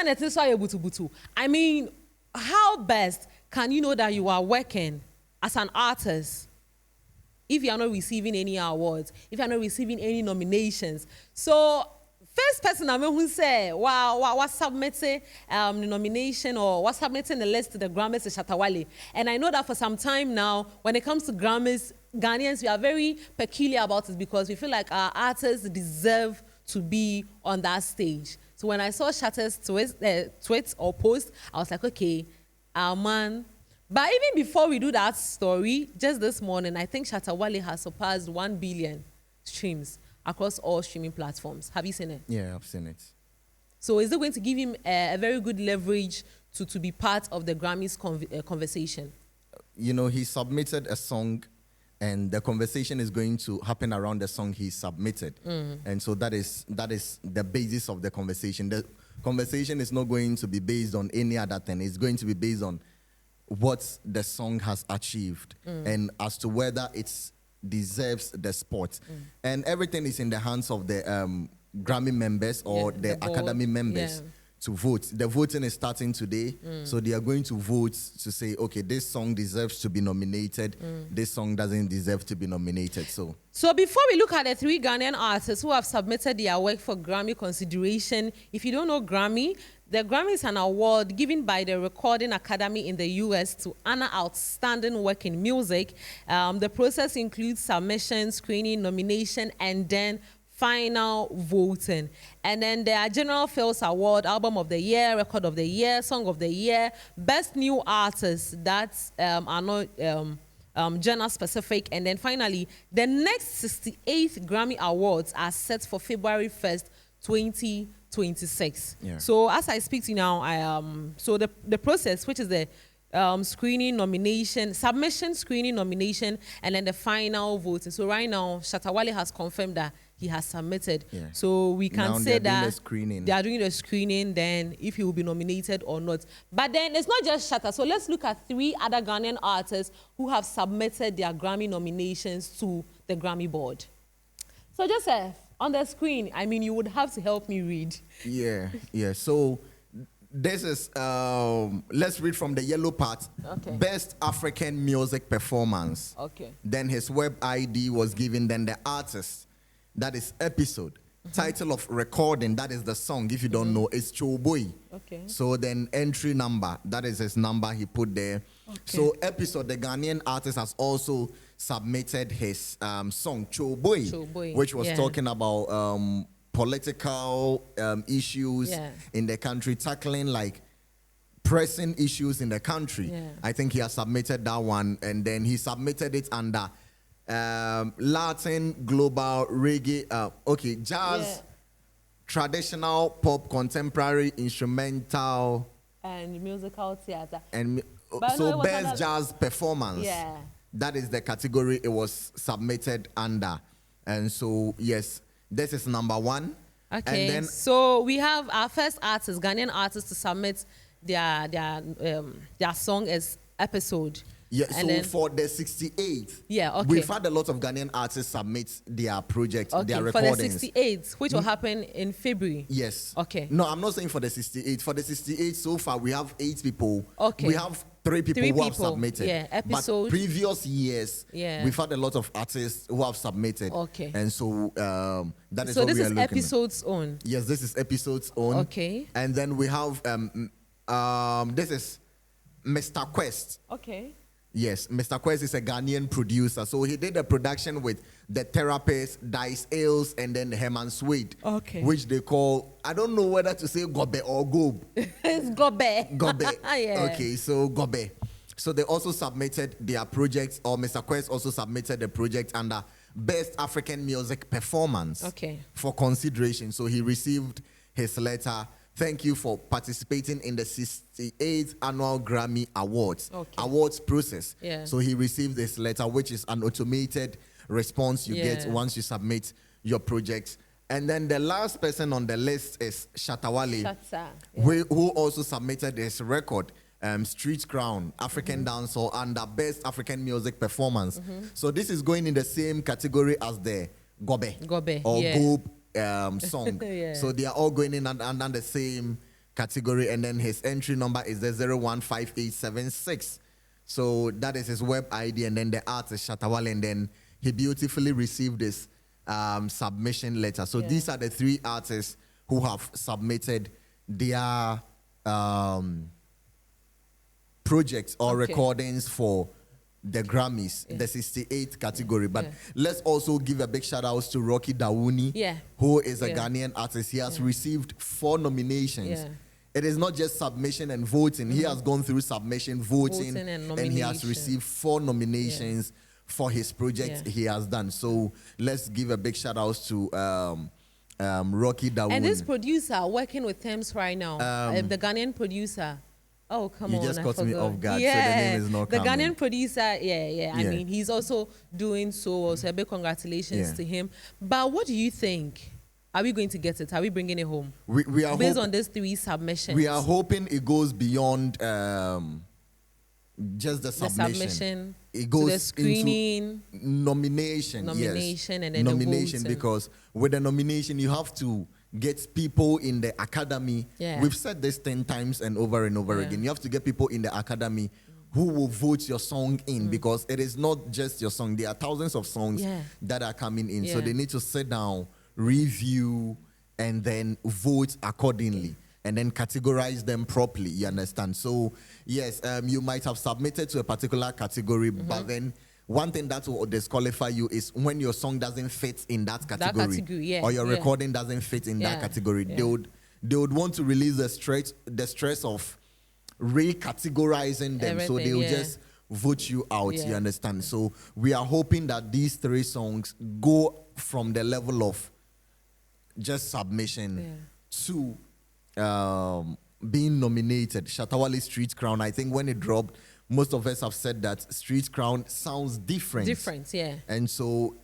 I mean, how best can you know that you are working as an artist if you are not receiving any awards, if you are not receiving any nominations? So, first person I who say, wow, submitting the nomination or was submitting the list to the Grammys is Shatta Wale. And I know that for some time now, when it comes to Grammys, Ghanaians, we are very peculiar about it because we feel like our artists deserve to be on that stage. So when I saw Shatta's tweet or post, I was like, okay, man. But even before we do that story, just this morning, I think Shatta Wale has surpassed 1 billion streams across all streaming platforms. Have you seen it? Yeah, I've seen it. So is it going to give him a very good leverage to be part of the Grammys conversation? You know, he submitted a song and the conversation is going to happen around the song he submitted. And so that is the basis of the conversation. The conversation is not going to be based on any other thing. It's going to be based on what the song has achieved and as to whether it deserves the spot. And everything is in the hands of the Grammy members or the Academy members to vote. The voting is starting today, so they are going to vote to say, okay, this song deserves to be nominated, this song doesn't deserve to be nominated. So before we look at the 3 Ghanaian artists who have submitted their work for Grammy consideration, if you don't know Grammy, the Grammy is an award given by the Recording Academy in the US to honor outstanding work in music. The process includes submission, screening, nomination, and then final voting. And then there are General Fields Award, Album of the Year, Record of the Year, Song of the Year, Best New Artists that are not genre specific. And then finally, the next 68th Grammy Awards are set for February 1st, 2026. Yeah. So as I speak to you now, so the process, which is the screening, nomination, submission, screening, nomination, and then the final voting. So right now, Shatta Wale has confirmed that he has submitted. Yeah. So we can now say that they are doing the screening, then if he will be nominated or not. But then it's not just Shatta. So let's look at 3 other Ghanaian artists who have submitted their Grammy nominations to the Grammy board. So Joseph, on the screen, I mean, you would have to help me read. Yeah. So this is, let's read from the yellow part. Okay. Best African Music Performance. Okay. Then his web ID was given, then the artist, that is Epixode. Title of recording, that is the song, if you don't know, is Choboy. Okay. So then entry number, that is his number he put there. Okay. So Epixode, the Ghanaian artist, has also submitted his song, Choboy, which was talking about political issues in the country, tackling like pressing issues in the country. I think he has submitted that one, and then he submitted it under Latin, global, reggae, jazz, traditional, pop, contemporary, instrumental, and musical theater. And so best jazz performance. That is the category it was submitted under. And so yes, this is number 1. Okay. And then, so we have our first artist, Ghanaian artist, to submit their song as Epixode. Yeah, and so then, for the 68th, we've had a lot of Ghanaian artists submit their project, their recordings. For the 68th, which will happen in February. Yes. Okay. No, I'm not saying for the 68th. For the 68th, so far, we have 8 people. Okay. We have 3 people who have submitted. Yeah, Epixode. But previous years, we've had a lot of artists who have submitted. Okay. And so that is so what we are looking at. So this is Epixode's own? Yes, this is Epixode's own. Okay. And then we have, this is Mr. Quest. Okay. Yes, Mr. Quest is a Ghanaian producer. So he did a production with The Therapist, Dice Ailes, and then Herman Suede. Okay. Which they call, I don't know whether to say Gobe or Gobe. It's Gobe. Gobe. Yeah. Okay, so Gobe. So they also submitted their project, or Mr. Quest also submitted the project under Best African Music Performance for consideration. So he received his letter. Thank you for participating in the 68th Annual Grammy Awards process. So he received this letter, which is an automated response you get once you submit your project. And then the last person on the list is Shatta Wale, who also submitted his record, Street Crown, African Dancehall, under Best African Music Performance. So this is going in the same category as the Gobe or Gobe song. So they are all going in under the same category, and then his entry number is the 015876. So that is his web ID, and then the artist Shatta Wale, and then he beautifully received this submission letter. So these are the 3 artists who have submitted their projects or recordings for the Grammys, the 68th category. But let's also give a big shout out to Rocky Dawuni, who is a Ghanaian artist. He has received 4 nominations. It is not just submission and voting. He has gone through submission, voting and he has received 4 nominations for his project he has done. So let's give a big shout out to Rocky Dawuni. And this producer working with Thames right now, the Ghanaian producer. Oh, come on. You just caught me off guard, so the name is not the coming. Ghanaian producer, I mean, he's also doing so. So a big congratulations to him. But what do you think? Are we going to get it? Are we bringing it home? We are based on these 3 submissions. We are hoping it goes beyond just the submission. It goes to the screening, nomination, and then nomination, the because with the nomination you have to get people in the academy. We've said this 10 times and over again. You have to get people in the academy who will vote your song in, because it is not just your song. There are thousands of songs that are coming in. So they need to sit down, review, and then vote accordingly, and then categorize them properly. You understand? So yes, you might have submitted to a particular category, but then one thing that will disqualify you is when your song doesn't fit in that category, or your recording doesn't fit in that category. They would want to release the stress of recategorizing them. So they will just vote you out. You understand? So we are hoping that these 3 songs go from the level of just submission to being nominated. Shatta Wale Street Crown, I think when it dropped, most of us have said that Street Crown sounds different. And so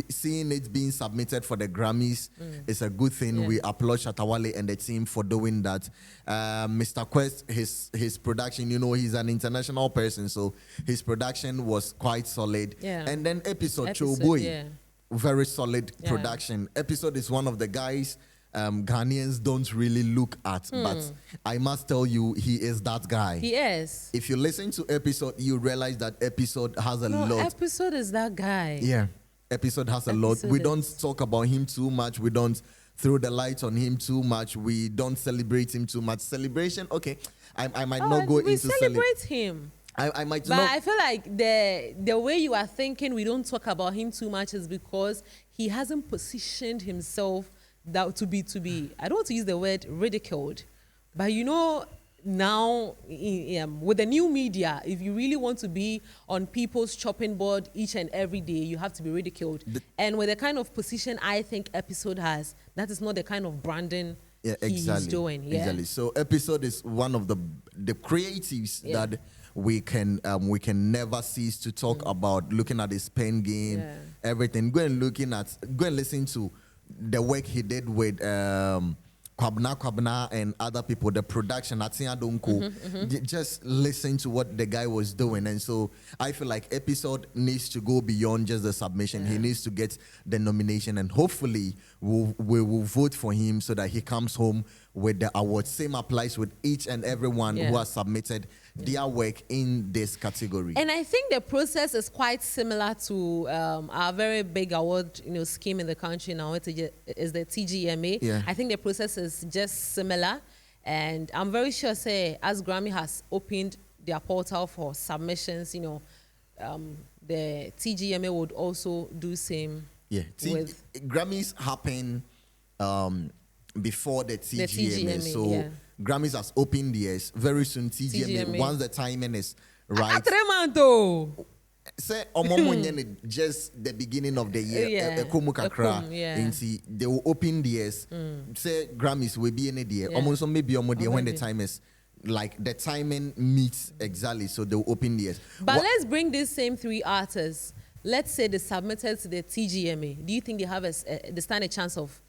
seeing it being submitted for the Grammys is a good thing. We applaud Shatta Wale and the team for doing that. Mr. Quest, his production, you know, he's an international person, so his production was quite solid. And then Epixode Choboy, very solid production. Epixode is one of the guys Ghanaians don't really look at, but I must tell you, he is that guy. He is. If you listen to Epixode, you realize that Epixode has a lot. Epixode is that guy. Epixode has a lot. We don't talk about him too much. We don't throw the light on him too much. We don't celebrate him too much. Celebration, okay. I might not go into celebrate him. I might but not. I feel like the way you are thinking we don't talk about him too much is because he hasn't positioned himself that to be I don't want to use the word ridiculed, but you know, now with the new media, if you really want to be on people's chopping board each and every day, you have to be ridiculed. And with the kind of position I think Epixode has, that is not the kind of branding he's doing. Exactly. So Epixode is one of the creatives that we can never cease to talk about. Looking at his pen game, everything. Go and listen to the work he did with Kwabna and other people, the production at Siadonko. Just listen to what the guy was doing. And so I feel like Epixode needs to go beyond just the submission. He needs to get the nomination, and hopefully we will vote for him so that he comes home with the award. Same applies with each and everyone who has submitted their work in this category. And I think the process is quite similar to our very big award, scheme in the country now. It is the TGMA. I think the process is just similar, and I'm very sure, as Grammy has opened their portal for submissions, the TGMA would also do same. Grammys happen before the TGMA. So Grammys has opened theirs. Very soon TGMA. Once the timing is right. Say just the beginning of the year. They will open theirs. Say Grammys will be in the year. Almost maybe when the time is like the timing meets exactly. So they will open theirs. But let's bring these same 3 artists. Let's say they submitted to the TGMA. Do you think they stand a chance of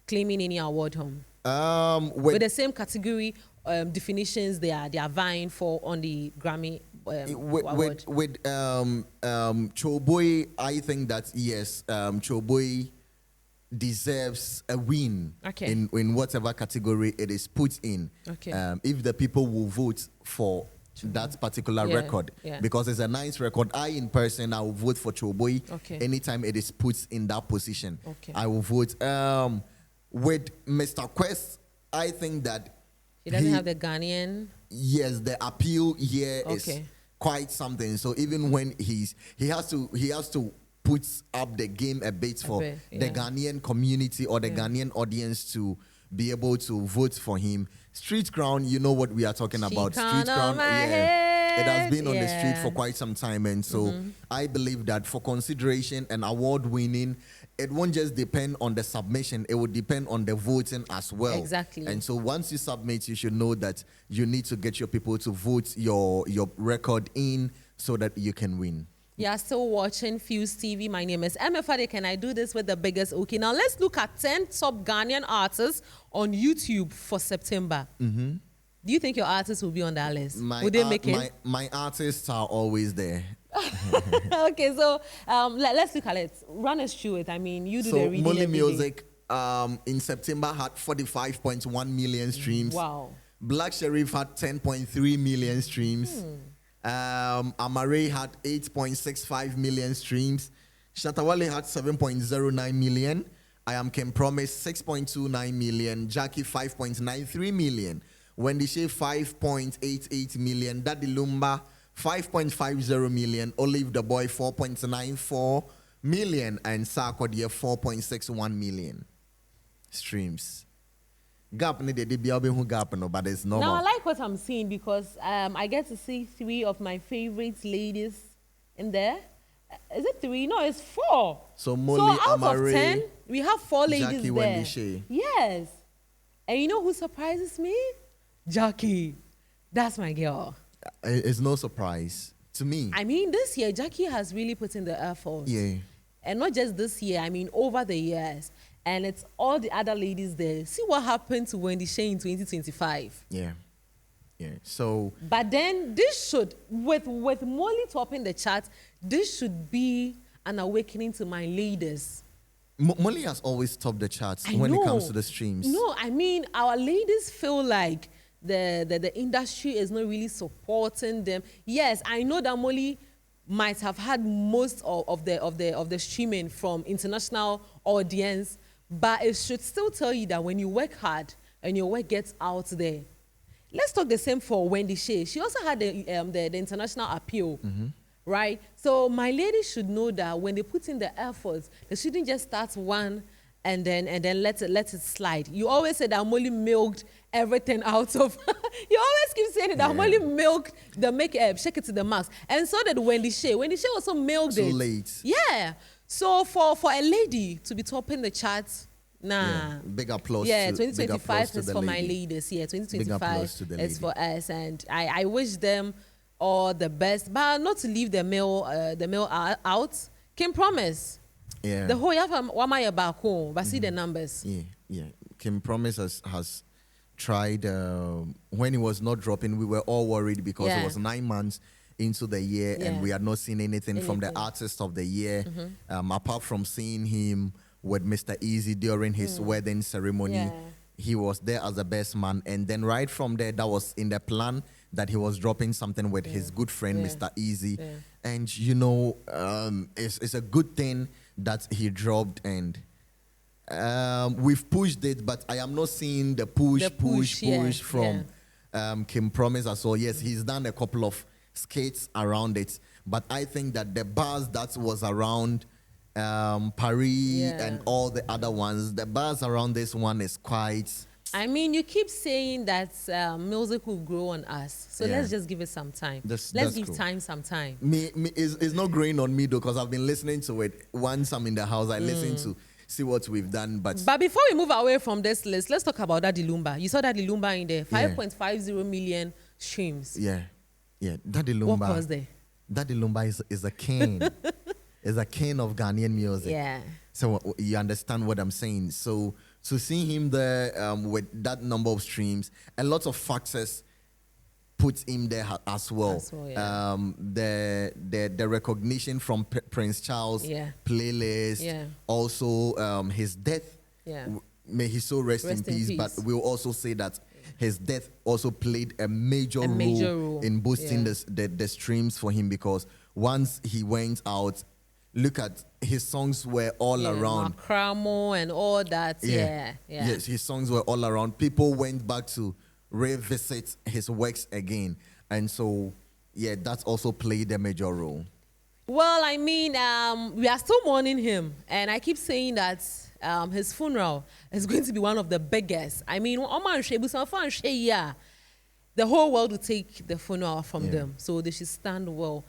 claiming any award home? With the same category definitions they are vying for on the Grammy award. With Choboy, I think that yes, Choboy deserves a win okay. in whatever category it is put in. Okay. If the people will vote for that particular record, because it's a nice record. In person, I will vote for Choboy anytime it is put in that position. Okay. I will vote. With Mr. Quest, I think that he doesn't have the Ghanaian. Yes, the appeal here is quite something. So even when he has to put up the game a bit for the Ghanaian community or the Ghanaian audience to be able to vote for him. Street Crown, you know what we are talking about. Street Crown, it has been on the street for quite some time, and so I believe that for consideration and award winning, it won't just depend on the submission, it will depend on the voting as well. Exactly. And so once you submit, you should know that you need to get your people to vote your record in so that you can win. You are still watching Fuse TV. My name is Emma Fadek, and I do this with the biggest. Okay, now let's look at 10 top Ghanaian artists on YouTube for September. Do you think your artists will be on that list? Would they make it? My artists are always there. Okay, so let's look at it. Run us through it. I mean, you do the reading. Molly Music in September had 45.1 million streams. Wow. Black Sherif had 10.3 million streams. Amare had 8.65 million streams. Shatta Wale had 7.09 million. I Am Kim Promise 6.29 million. Jackie 5.93 million. Wendy Shea 5.88 million. Daddy Lumba 5.50 million. Olive the Boy 4.94 million. And Sarkodie 4.61 million streams. Gap ni de be who gap no, but it's normal. Now I like what I'm seeing because I get to see 3 of my favorite ladies in there. Is it 3? No, it's 4. So Molly, out Amare, of 10, we have 4 ladies Jackie, there. Wendy Shea. Yes. And you know who surprises me? Jackie. That's my girl. It's no surprise to me. I mean, this year Jackie has really put in the effort. Yeah. And not just this year, I mean over the years. And it's all the other ladies there. See what happened to Wendy Shea in 2025. Yeah. So. But then this should, with Molly topping the chart, this should be an awakening to my ladies. Molly has always topped the charts when it comes to the streams. No, I mean, our ladies feel like the industry is not really supporting them. Yes, I know that Molly might have had most of the streaming from international audience, but it should still tell you that when you work hard and your work gets out there. Let's talk the same for Wendy Shea. She also had the international appeal, right? So my ladies should know that when they put in the efforts, they shouldn't just start one and then let it slide. You always say that Molly milked everything out of. You always keep saying that Molly milked the makeup, shake it to the max, and so did Wendy Shea. Wendy Shea also milked it. Too late. Yeah. So for a lady to be topping the charts, nah. Big applause. Yeah, 2025 is for my ladies. Yeah, 2025 is for us, and I wish them all the best, but not to leave the male out. Kim Promise. Yeah. The whole Wamaya back home, but see the numbers. Yeah. Kim Promise has tried when he was not dropping. We were all worried because it was 9 months into the year and we had not seen anything from the artist of the year, apart from seeing him with Mr. Easy during his wedding ceremony. He was there as the best man, and then right from there, that was in the plan that he was dropping something with his good friend Mr. Easy, and you know, it's a good thing that he dropped, and we've pushed it, but I am not seeing the push from Kim Promise as well. Yes, he's done a couple of skates around it, but I think that the buzz that was around Paris and all the other ones, the buzz around this one is quite. I mean, you keep saying that music will grow on us, so let's just give it some time. Let's give time some time. It's not growing on me though, because I've been listening to it. Once I'm in the house, I listen to see what we've done. But before we move away from this list, let's talk about Daddy Lumba. You saw Daddy Lumba in there, 5.50 million streams. Yeah, Daddy Lumba. What was there? Daddy Lumba is a king. Is a king of Ghanaian music. Yeah. So you understand what I'm saying. So to see him there with that number of streams, a lot of factors put him there as well. Yeah. The recognition from Prince Charles playlist, also his death. May his soul rest in peace. But we'll also say that his death also played a major role in boosting the streams for him, because once he went out, look at his songs were all around. Macramo and all that. Yes, his songs were all around. People went back to revisit his works again. And so, that's also played a major role. Well, I mean, we are still mourning him. And I keep saying that his funeral is going to be one of the biggest. I mean, the whole world will take the funeral from them. So they should stand well.